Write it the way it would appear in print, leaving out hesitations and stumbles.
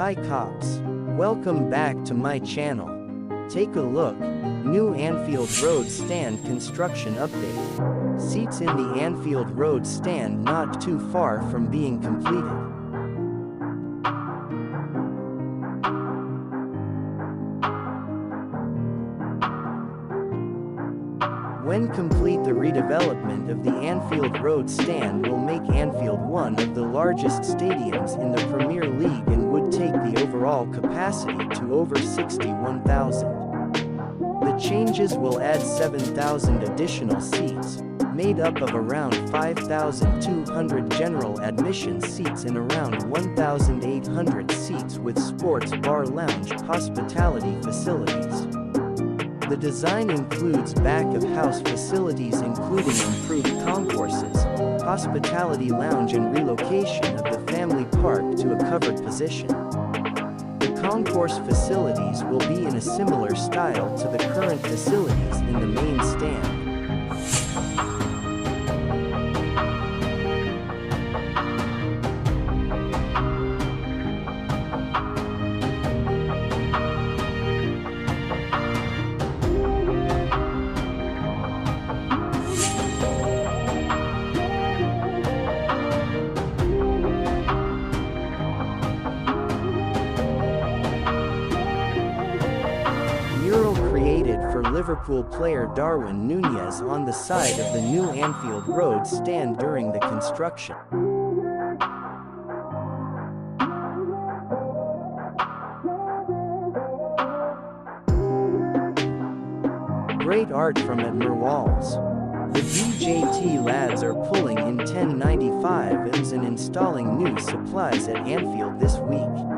Hi cops. Welcome back to my channel. Take a look. New Anfield Road Stand construction update. Seats in the Anfield Road Stand not too far from being completed. When complete, the redevelopment of the Anfield Road Stand will make Anfield one of the largest stadiums in the Premier League and would take the overall capacity to over 61,000. The changes will add 7,000 additional seats, made up of around 5,200 general admission seats and around 1,800 seats with sports bar lounge hospitality facilities. The design includes back-of-house facilities including improved concourses, hospitality lounge and relocation of the family park to a covered position. The concourse facilities will be in a similar style to the current facilities in the main stand. Mural created for Liverpool player Darwin Nunez on the side of the new Anfield Road stand during the construction. Great art from at Mural's. The DJT lads are pulling in 1095s and installing new supplies at Anfield this week.